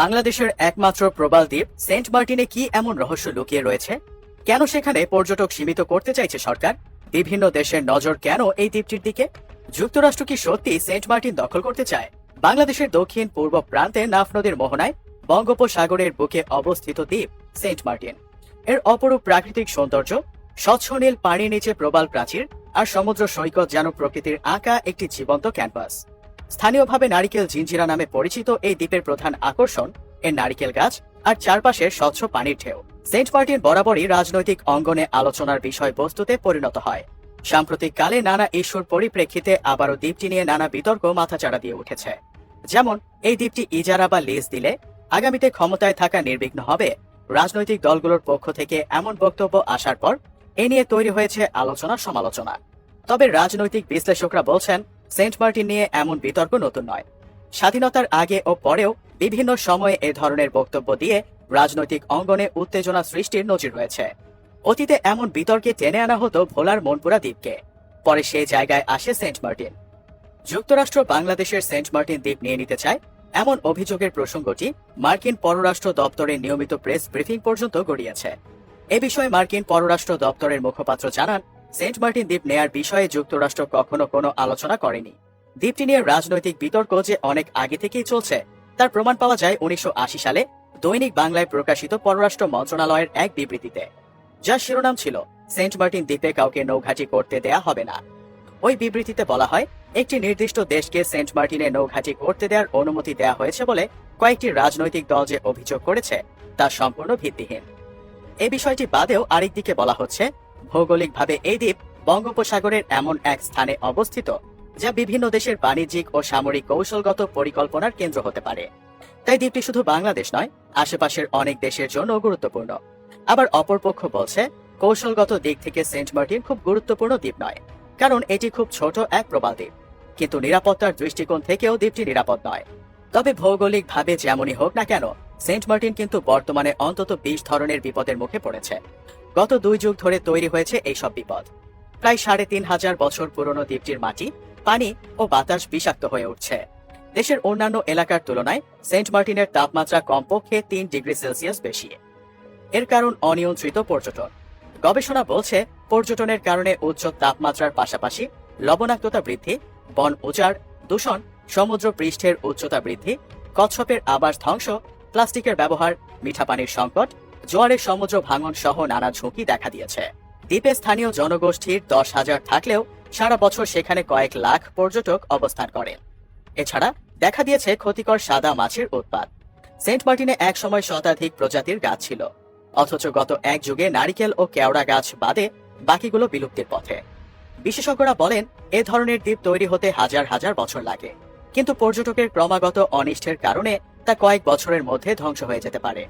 বাংলাদেশের একমাত্র প্রবাল দ্বীপ সেন্ট মার্টিনে কি এমন রহস্য লুকিয়ে রয়েছে? কেন সেখানে পর্যটক সীমিত করতে চাইছে সরকার? বিভিন্ন দেশের নজর কেন এই দ্বীপটির দিকে? যুক্তরাষ্ট্র কি সত্যি সেন্ট মার্টিন দখল করতে চায়? বাংলাদেশের দক্ষিণ পূর্ব প্রান্তে নাফ নদীর মোহনায় বঙ্গোপসাগরের বুকে অবস্থিত দ্বীপ সেন্ট মার্টিন। এর অপরূপ প্রাকৃতিক সৌন্দর্য, স্বচ্ছ নীল পানির নিচে প্রবাল প্রাচীর আর সমুদ্র সৈকত যেন প্রকৃতির আঁকা একটি জীবন্ত ক্যানভাস। স্থানীয়ভাবে নারিকেল জিঞ্জিরা নামে পরিচিত এই দ্বীপের প্রধান আকর্ষণ এর নারিকেল গাছ আর চারপাশের স্বচ্ছ পানির ঢেউ। সেন্ট মার্টিন বরাবরই রাজনৈতিক অঙ্গনে আলোচনার বিষয়বস্তুতে পরিণত হয়। সাম্প্রতিক কালে নানা ইস্যুর পরিপ্রেক্ষিতে আবারও দ্বীপটি নিয়ে নানা বিতর্ক মাথাচাড়া দিয়ে উঠেছে। যেমন, এই দ্বীপটি ইজারা বা লিজ দিলে আগামীতে ক্ষমতায় থাকা নির্বিঘ্ন হবে। রাজনৈতিক দলগুলোর পক্ষ থেকে এমন বক্তব্য আসার পর এ নিয়ে তৈরি হয়েছে আলোচনা সমালোচনা। তবে রাজনৈতিক বিশ্লেষকরা বলছেন, সেন্ট মার্টিন নিয়ে এমন বিতর্ক নতুন নয়। স্বাধীনতার আগে ও পরেও বিভিন্ন সময়ে এ ধরনের বক্তব্য দিয়ে রাজনৈতিক অঙ্গনে উত্তেজনা সৃষ্টির নজির রয়েছে। অতীতে এমন বিতর্কে টেনে আনা হতো ভোলার মনপুরা দ্বীপকে, পরে সেই জায়গায় আসে সেন্ট মার্টিন। যুক্তরাষ্ট্র বাংলাদেশের সেন্ট মার্টিন দ্বীপ নিয়ে নিতে চায় এমন অভিযোগের প্রসঙ্গটি মার্কিন পররাষ্ট্র দপ্তরের নিয়মিত প্রেস ব্রিফিং পর্যন্ত গড়িয়েছে। এ বিষয়ে মার্কিন পররাষ্ট্র দপ্তরের মুখপাত্র জানান, সেন্ট মার্টিন দ্বীপ নেয়ার বিষয়ে যুক্তরাষ্ট্র কখনো কোনো আলোচনা করেনি। দ্বীপটি নিয়ে রাজনৈতিক বিতর্ক যে অনেক আগে থেকেই চলছে তার প্রমাণ পাওয়া যায় 1980 সালে দৈনিক বাংলায় প্রকাশিত পররাষ্ট্র মন্ত্রণালয়ের এক বিবৃতিতে, যার শিরোনাম ছিল সেন্ট মার্টিন দ্বীপে কাউকে নৌঘাঁটি করতে দেয়া হবে না। ওই বিবৃতিতে বলা হয়, একটি নির্দিষ্ট দেশকে সেন্ট মার্টিনে নৌঘাঁটি করতে দেওয়ার অনুমতি দেওয়া হয়েছে বলে কয়েকটি রাজনৈতিক দল যে অভিযোগ করেছে তা সম্পূর্ণ ভিত্তিহীন। এই বিষয়টি বাদেও আরেকদিকে বলা হচ্ছে, ভৌগোলিকভাবে এই দ্বীপ বঙ্গোপসাগরের এমন এক স্থানে অবস্থিত যা বিভিন্ন দেশের বাণিজ্যিক ও সামরিক কৌশলগত পরিকল্পনার কেন্দ্র হতে পারে। তাই দ্বীপটি শুধু বাংলাদেশ নয়, আশেপাশের অনেক দেশের জন্য গুরুত্বপূর্ণ। আবার অপরপক্ষ বলছে, কৌশলগত দিক থেকে সেন্ট মার্টিন খুব গুরুত্বপূর্ণ দ্বীপ নয়, কারণ এটি খুব ছোট এক প্রবাল দ্বীপ। কিন্তু নিরাপত্তার দৃষ্টিকোণ থেকেও দ্বীপটি নিরাপদ নয়। তবে ভৌগোলিকভাবে যেমনই হোক না কেন, সেন্ট মার্টিন কিন্তু বর্তমানে অন্তত 20 ধরনের বিপদের মুখে পড়েছে। গত 2 যুগ ধরে তৈরি হয়েছে এইসব বিপদ। প্রায় 3500 বছর পুরনো দ্বীপটির মাটি, পানি ও বাতাস বিষাক্ত হয়ে উঠছে। দেশের অন্যান্য এলাকার তুলনায় সেন্ট মার্টিনের তাপমাত্রা কমপক্ষে 3 ডিগ্রি সেলসিয়াস বেশি। এর কারণ অনিয়ন্ত্রিত পর্যটন। গবেষণা বলছে, পর্যটনের কারণে উচ্চ তাপমাত্রার পাশাপাশি লবণাক্ততা বৃদ্ধি, বন উজাড়, দূষণ, সমুদ্র পৃষ্ঠের উচ্চতা বৃদ্ধি, কচ্ছপের আবাস ধ্বংস, প্লাস্টিকের ব্যবহার, মিঠা পানির সংকট, জোয়ারের সমুদ্র ভাঙন সহ নানা ঝুঁকি দেখা দিয়েছে। দ্বীপে স্থানীয় জনগোষ্ঠীর 10,000 থাকলেও সারা বছর সেখানে কয়েক লাখ পর্যটক অবস্থান করেন। এছাড়া দেখা দিয়েছে ক্ষতিকর সাদা মাছের উৎপাত। সেন্ট মার্টিনে এক সময় শতাধিক প্রজাতির গাছ ছিল, অথচ গত এক যুগে নারিকেল ও কেওড়া গাছ বাদে বাকিগুলো বিলুপ্তির পথে। বিশেষজ্ঞরা বলেন, এ ধরনের দ্বীপ তৈরি হতে হাজার হাজার বছর লাগে, কিন্তু পর্যটকের ক্রমাগত অনিষ্টের কারণে তা কয়েক বছরের মধ্যে ধ্বংস হয়ে যেতে পারে।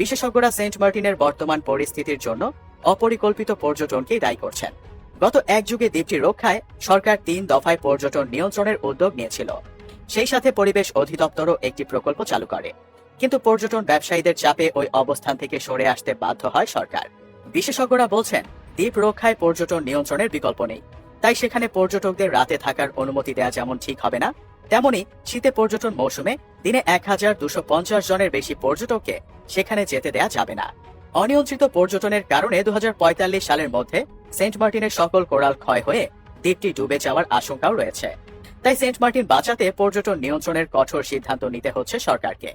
বিশেষজ্ঞরা সেন্ট মার্টিনের বর্তমান পরিস্থিতির জন্য অপরিকল্পিত পর্যটনকেই দায়ী করছেন। গত এক যুগে দ্বীপটি রক্ষায় সরকার 3 দফায় পর্যটন নিয়ন্ত্রণের উদ্যোগ নিয়েছিল। সেই সাথে পরিবেশ অধিদপ্তরও একটি প্রকল্প চালু করে, কিন্তু পর্যটন ব্যবসায়ীদের চাপে ওই অবস্থান থেকে সরে আসতে বাধ্য হয় সরকার। বিশেষজ্ঞরা বলছেন, দ্বীপ রক্ষায় পর্যটন নিয়ন্ত্রণের বিকল্প নেই। তাই সেখানে পর্যটকদের রাতে থাকার অনুমতি দেওয়া যেমন ঠিক হবে না, তেমনি শীতে পর্যটন মৌসুমে দিনে 1250 জনের বেশি পর্যটককে সেখানে যেতে দেয়া যাবে না। অনিয়ন্ত্রিত পর্যটনের কারণে 2045 সালের মধ্যে সেন্ট মার্টিনের সকল কোরাল ক্ষয় হয়ে দ্বীপটি ডুবে যাওয়ার আশঙ্কাও রয়েছে। তাই সেন্ট মার্টিন বাঁচাতে পর্যটন নিয়ন্ত্রণের কঠোর সিদ্ধান্ত নিতে হচ্ছে সরকারকে।